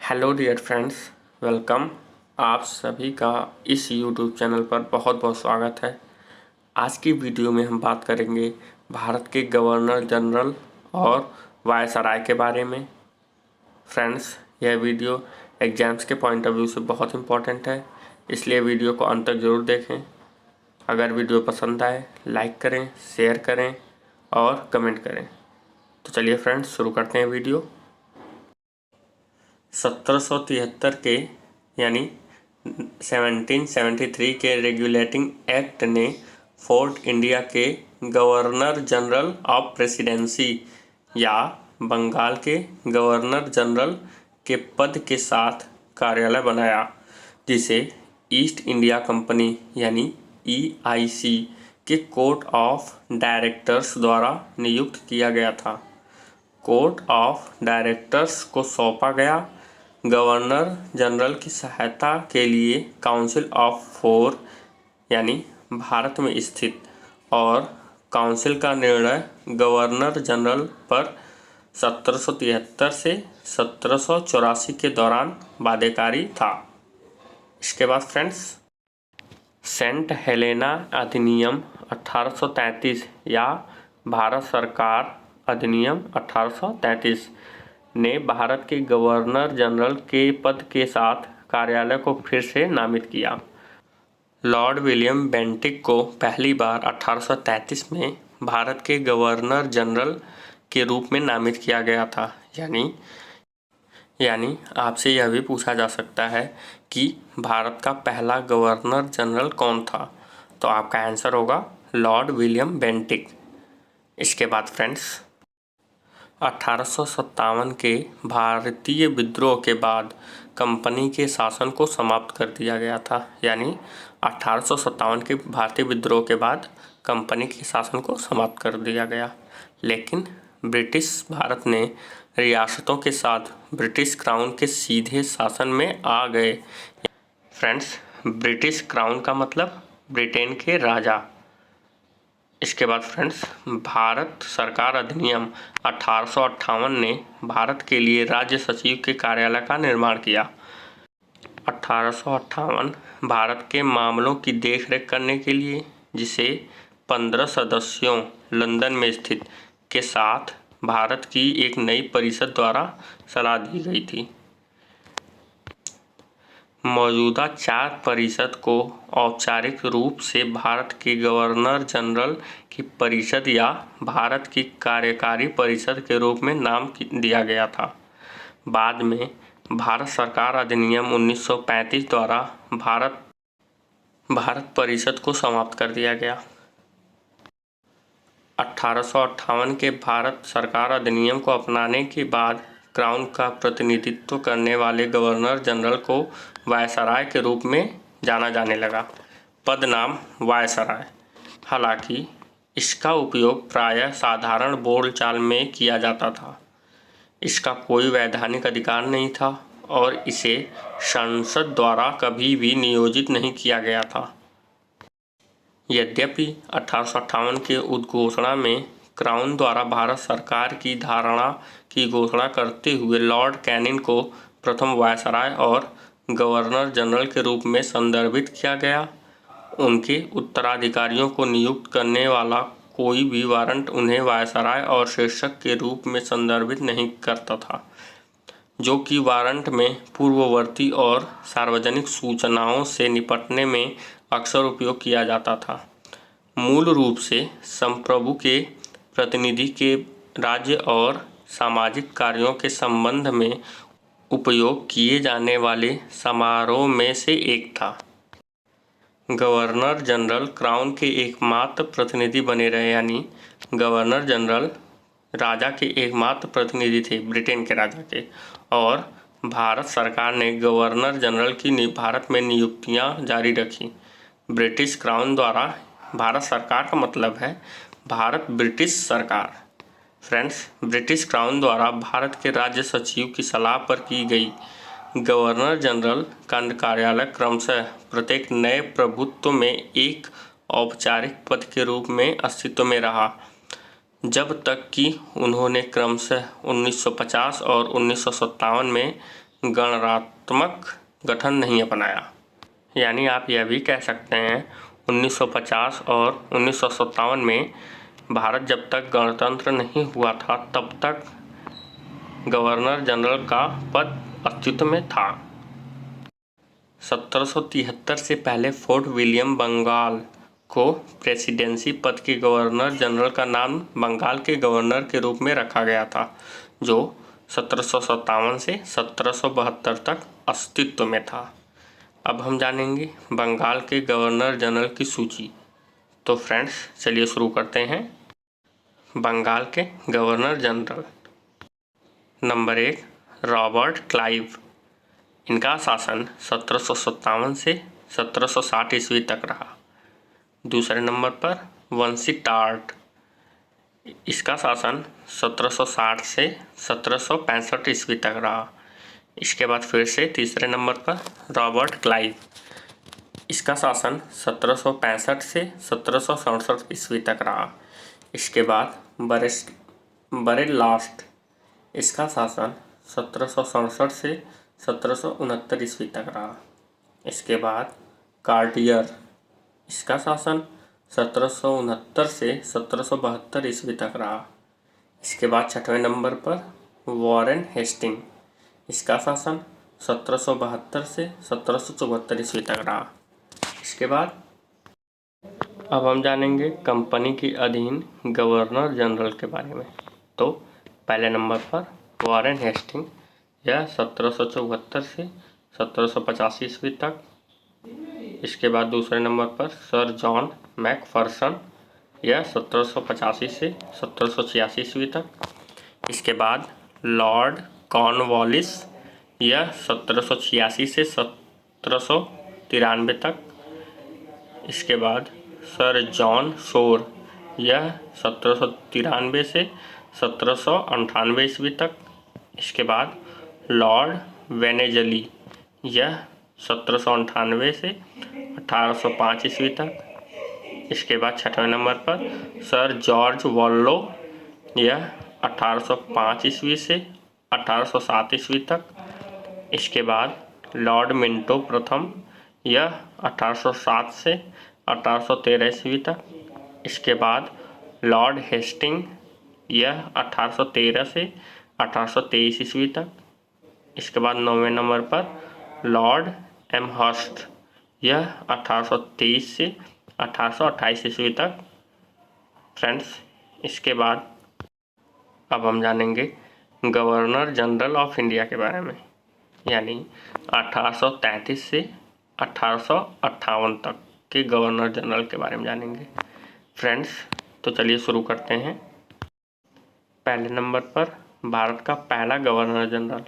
Hello dear friends, welcome. आप सभी का इस यूट्यूब चैनल पर बहुत बहुत स्वागत है। आज की वीडियो में हम बात करेंगे भारत के गवर्नर जनरल और वायसराय के बारे में। फ्रेंड्स, यह वीडियो एग्जाम्स के पॉइंट ऑफ व्यू से बहुत इम्पोर्टेंट है, इसलिए वीडियो को अंत तक ज़रूर देखें। अगर वीडियो पसंद आए लाइक करें, शेयर करें और कमेंट करें। तो चलिए फ्रेंड्स, शुरू करते हैं वीडियो। 1773 के यानी 1773 के रेगुलेटिंग एक्ट ने फोर्ट इंडिया के गवर्नर जनरल ऑफ प्रेसिडेंसी या बंगाल के गवर्नर जनरल के पद के साथ कार्यालय बनाया, जिसे ईस्ट इंडिया कंपनी यानी EIC के कोर्ट ऑफ डायरेक्टर्स द्वारा नियुक्त किया गया था। कोर्ट ऑफ डायरेक्टर्स को सौंपा गया गवर्नर जनरल की सहायता के लिए काउंसिल ऑफ फोर यानी भारत में स्थित, और काउंसिल का निर्णय गवर्नर जनरल पर 1773 से 1784 के दौरान बाध्यकारी था। इसके बाद फ्रेंड्स, सेंट हेलेना अधिनियम 1833 या भारत सरकार अधिनियम 1833 ने भारत के गवर्नर जनरल के पद के साथ कार्यालय को फिर से नामित किया। लॉर्ड विलियम बेंटिक को पहली बार 1833 में भारत के गवर्नर जनरल के रूप में नामित किया गया था। यानी आपसे यह भी पूछा जा सकता है कि भारत का पहला गवर्नर जनरल कौन था, तो आपका आंसर होगा लॉर्ड विलियम बेंटिक। इसके बाद फ्रेंड्स, 1857 के भारतीय विद्रोह के बाद कंपनी के शासन को समाप्त कर दिया गया था। यानी 1857 के भारतीय विद्रोह के बाद कंपनी के शासन को समाप्त कर दिया गया, लेकिन ब्रिटिश भारत ने रियासतों के साथ ब्रिटिश क्राउन के सीधे शासन में आ गए। फ्रेंड्स, ब्रिटिश क्राउन का मतलब ब्रिटेन के राजा। इसके बाद फ्रेंड्स, भारत सरकार अधिनियम 1858 ने भारत के लिए राज्य सचिव के कार्यालय का निर्माण किया। 1858 भारत के मामलों की देखरेख करने के लिए, जिसे 15 सदस्यों लंदन में स्थित के साथ भारत की एक नई परिषद द्वारा सलाह दी गई थी। मौजूदा 4 परिषद को औपचारिक रूप से भारत के गवर्नर जनरल की परिषद या भारत की कार्यकारी परिषद के रूप में नाम दिया गया था। बाद में भारत सरकार अधिनियम 1935 द्वारा भारत परिषद को समाप्त कर दिया गया। 1858 के भारत सरकार अधिनियम को अपनाने के बाद क्राउन का प्रतिनिधित्व करने वाले गवर्नर जनरल को वायसराय के रूप में जाना जाने लगा। पद नाम वायसराय। हालांकि इसका उपयोग प्रायः साधारण बोलचाल में किया जाता था। इसका कोई वैधानिक अधिकार नहीं था और इसे संसद द्वारा कभी भी नियोजित नहीं किया गया था। यद्यपि 1858 के उद्घोषणा में क्राउन द्वारा भारत सरकार की धारणा की घोषणा करते हुए लॉर्ड कैनिंग को प्रथम वायसराय और गवर्नर जनरल के रूप में संदर्भित किया गया, उनके उत्तराधिकारियों को नियुक्त करने वाला कोई भी वारंट उन्हें वायसराय और शीर्षक के रूप में संदर्भित नहीं करता था, जो कि वारंट में पूर्ववर्ती और सार्वजनिक सूचनाओं से निपटने में अक्सर उपयोग किया जाता था। मूल रूप से संप्रभु के प्रतिनिधि के राज्य और सामाजिक कार्यों के संबंध में उपयोग किए जाने वाले समारोह में से एक था। गवर्नर जनरल क्राउन के एकमात्र प्रतिनिधि बने रहे, यानी गवर्नर जनरल राजा के एकमात्र प्रतिनिधि थे, ब्रिटेन के राजा के, और भारत सरकार ने गवर्नर जनरल की भारत में नियुक्तियां जारी रखी। ब्रिटिश क्राउन द्वारा भारत सरकार का मतलब है भारत ब्रिटिश सरकार। फ्रेंड्स, ब्रिटिश क्राउन द्वारा भारत के राज्य सचिव की सलाह पर की गई गवर्नर जनरल का कार्यालय क्रमशः प्रत्येक नए प्रभुत्व में एक औपचारिक पद के रूप में अस्तित्व में रहा, जब तक कि उन्होंने क्रमशः 1950 और 1957 में गणराज्यात्मक गठन नहीं अपनाया। यानी आप यह भी कह सकते हैं 1950 और 1957 में भारत जब तक गणतंत्र नहीं हुआ था तब तक गवर्नर जनरल का पद अस्तित्व में था। 1773 से पहले फोर्ट विलियम बंगाल को प्रेसिडेंसी पद के गवर्नर जनरल का नाम बंगाल के गवर्नर के रूप में रखा गया था, जो 1757 से 1772 तक अस्तित्व में था। अब हम जानेंगे बंगाल के गवर्नर जनरल की सूची। तो फ्रेंड्स चलिए शुरू करते हैं। बंगाल के governor general. Number 1 Robert Clive. इनका शासन 1757 से 1760 ईस्वी तक रहा। दूसरे नंबर पर वंशी टार्ट। इसका शासन 1760 से 1765 ईस्वी तक रहा। इसके बाद फिर से तीसरे नंबर पर रॉबर्ट क्लाइव। इसका शासन 1765 से 1767 ईस्वी तक रहा। इसके बाद बरेल लास्ट। इसका शासन 1767 से 1769 ईस्वी तक रहा। इसके बाद कार्टियर। इसका शासन 1769 से 1772 ईस्वी तक रहा। इसके बाद छठवें नंबर पर वॉरेन हेस्टिंग। इसका शासन 1772 से 1774 ईस्वी तक रहा। इसके बाद अब हम जानेंगे कंपनी के अधीन गवर्नर जनरल के बारे में। तो पहले नंबर पर वॉरेन हेस्टिंग, यह 1774 से 1785 ईस्वी तक। इसके बाद दूसरे नंबर पर सर जॉन मैकफर्सन, यह 1785 से 1786 ईस्वी तक। इसके बाद लॉर्ड कॉर्नवालिस, यह 1786 से 1793 तक। इसके बाद सर जॉन शोर, यह 1793 से 1798 ईस्वी तक। इसके बाद लॉर्ड वेनेजली, यह 1798 से 1805 ईस्वी तक। इसके बाद छठवें नंबर पर सर जॉर्ज वॉल्लो, यह 1805 ईस्वी से 1807 ईस्वी तक। इसके बाद लॉर्ड मिंटो प्रथम, यह 1807 से 1813 ईस्वी तक। इसके बाद लॉर्ड हेस्टिंग, यह 1813 से 1823 ईस्वी तक। इसके बाद 9वें नंबर पर लॉर्ड एमहर्स्ट, यह 1823 से 1828 ईस्वी तक। फ्रेंड्स इसके बाद अब हम जानेंगे गवर्नर जनरल ऑफ इंडिया के बारे में, यानी 1833 से 1858 तक के गवर्नर जनरल के बारे में जानेंगे। फ्रेंड्स तो चलिए शुरू करते हैं। पहले नंबर पर भारत का पहला गवर्नर जनरल,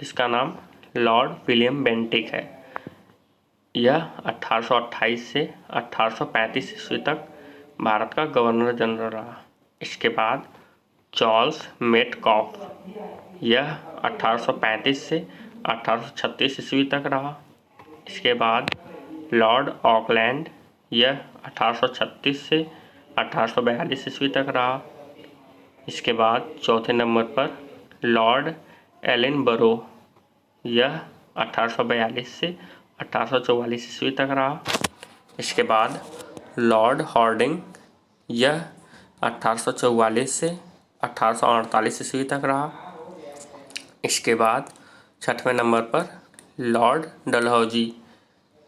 जिसका नाम लॉर्ड विलियम बेंटिक है, यह 1828 से 1835 ईस्वी तक भारत का गवर्नर जनरल रहा। इसके बाद चार्ल्स मेटकॉफ, यह 1835 से 1836 ईस्वी तक रहा। इसके बाद लॉर्ड ऑकलैंड, यह 1836 से 1842 ईस्वी तक रहा। इसके बाद चौथे नंबर पर लॉर्ड एलिनबरो, यह 1842 से 1844 ईस्वी तक रहा। इसके बाद लॉर्ड हॉर्डिंग, यह 1844 से 1848 ईस्वी तक रहा। इसके बाद छठवें नंबर पर लॉर्ड डलहौजी,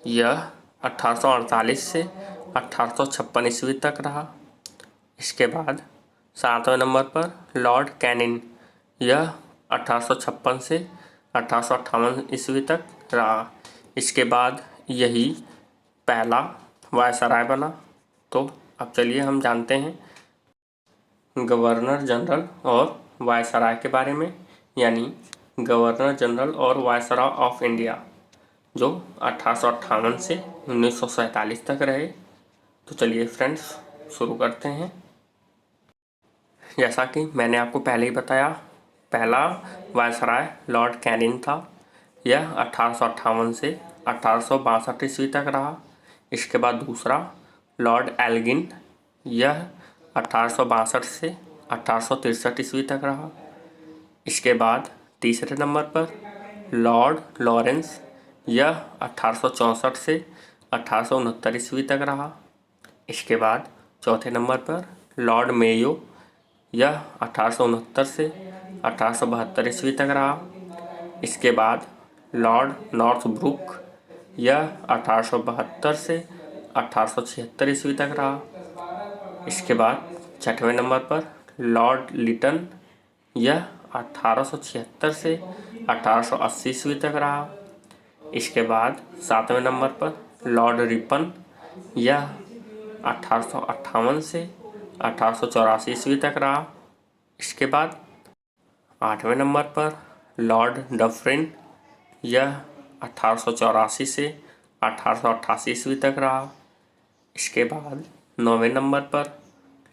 यह 1848 से 1856 ईस्वी तक रहा। इसके बाद सातवें नंबर पर लॉर्ड कैनिन, यह 1856 से 1858 ईस्वी तक रहा। इसके बाद यही पहला वायसराय बना। तो अब चलिए हम जानते हैं गवर्नर जनरल और वायसराय के बारे में, यानी गवर्नर जनरल और वायसराय ऑफ इंडिया, जो 1858 से 1947 तक रहे। तो चलिए फ्रेंड्स शुरू करते हैं। जैसा कि मैंने आपको पहले ही बताया, पहला वायसराय लॉर्ड कैनिन था, यह 1858 से 1862 ईस्वी तक रहा। इसके बाद दूसरा लॉर्ड एल्गिन, यह 1862 से 1863 ईस्वी तक रहा। इसके बाद तीसरे नंबर पर लॉर्ड लॉरेंस, यह 1864 से 1869 ईस्वी तक रहा। इसके बाद चौथे नंबर पर लॉर्ड मेयो, यह 1869 से 1872 ईस्वी तक रहा। इसके बाद लॉर्ड नॉर्थब्रुक, यह 1872 से 1876 ईस्वी तक रहा। इसके बाद छठवें नंबर पर लॉर्ड लिटन, यह 1876 से 1880 ईस्वी तक रहा। इसके बाद सातवें नंबर पर लॉर्ड रिपन, यह 1858 से 1884 ईस्वी तक रहा। इसके बाद आठवें नंबर पर लॉर्ड डफरिन, यह 1884 से 1888 ईस्वी तक रहा। इसके बाद नौवें नंबर पर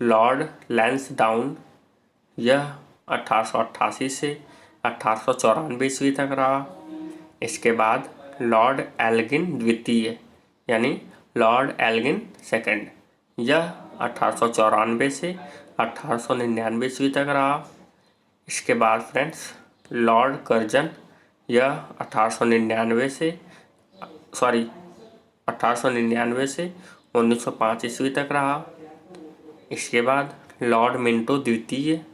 लॉर्ड लैंसडाउन, यह 1888 से 1894 ईस्वी तक रहा। इसके बाद लॉर्ड एल्गिन द्वितीय यानी लॉर्ड एल्गिन सेकंड, यह 1894 से 1899 ईस्वी तक रहा। इसके बाद फ्रेंड्स लॉर्ड कर्जन, यह 1899 से 1905 ईस्वी तक रहा। इसके बाद लॉर्ड मिंटो द्वितीय,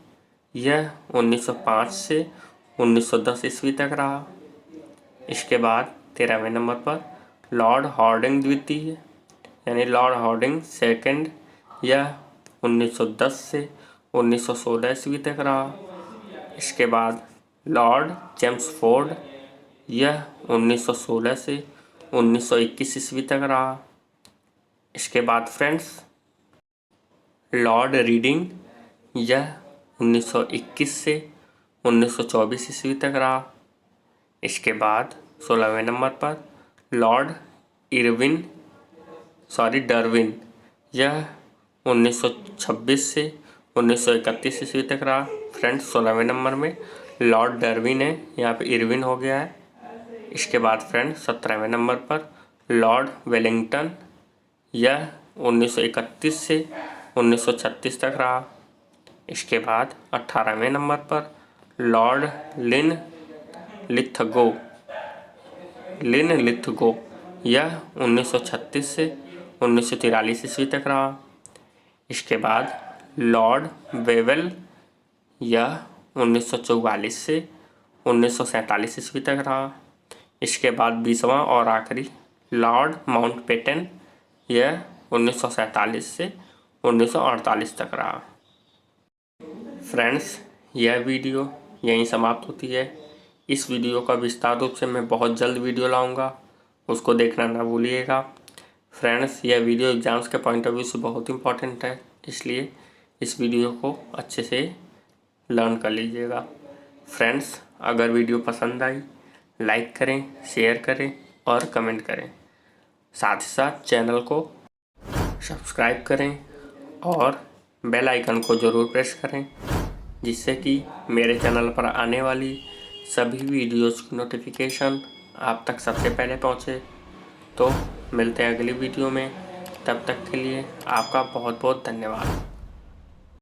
यह 1905 से 1910 ईस्वी तक रहा। इसके बाद 13वें नंबर पर लॉर्ड हॉर्डिंग द्वितीय यानी लॉर्ड हॉर्डिंग सेकंड, यह 1910 से 1916 ईस्वी तक रहा। इसके बाद लॉर्ड चेम्सफोर्ड, यह 1916 से 1921 ईस्वी तक रहा। इसके बाद फ्रेंड्स लॉर्ड रीडिंग, यह 1921 से 1924 ईस्वी तक रहा। इसके बाद 16वें नंबर पर लॉर्ड डरविन, यह 1926 से 1931 ईस्वी तक रहा। फ्रेंड्स 16वें नंबर में लॉर्ड डरविन है, यहाँ पे इरविन हो गया है। इसके बाद फ्रेंड्स 17वें नंबर पर लॉर्ड वेलिंगटन, यह 1931 से 1936 तक रहा। इसके बाद 18वें नंबर पर लॉर्ड लिथगो, यह 1936 से 1943 ईस्वी तक रहा। इसके बाद लॉर्ड वेवेल, यह 1944 से 1947 ईस्वी तक रहा। इसके बाद 20वां और आखिरी लॉर्ड माउंटबेटन, यह 1947 से 1948 तक रहा। फ्रेंड्स यह वीडियो यहीं समाप्त होती है। इस वीडियो का विस्तार रूप से मैं बहुत जल्द वीडियो लाऊंगा, उसको देखना ना भूलिएगा। फ्रेंड्स यह वीडियो एग्जाम्स के पॉइंट ऑफ व्यू से बहुत इंपॉर्टेंट है, इसलिए इस वीडियो को अच्छे से लर्न कर लीजिएगा। फ्रेंड्स अगर वीडियो पसंद आई लाइक करें, शेयर करें और कमेंट करें। साथ ही साथ चैनल को सब्सक्राइब करें और बेल आइकन को ज़रूर प्रेस करें, जिससे कि मेरे चैनल पर आने वाली सभी वीडियोज़ की नोटिफिकेशन आप तक सबसे पहले पहुंचे। तो मिलते हैं अगली वीडियो में, तब तक के लिए आपका बहुत बहुत धन्यवाद।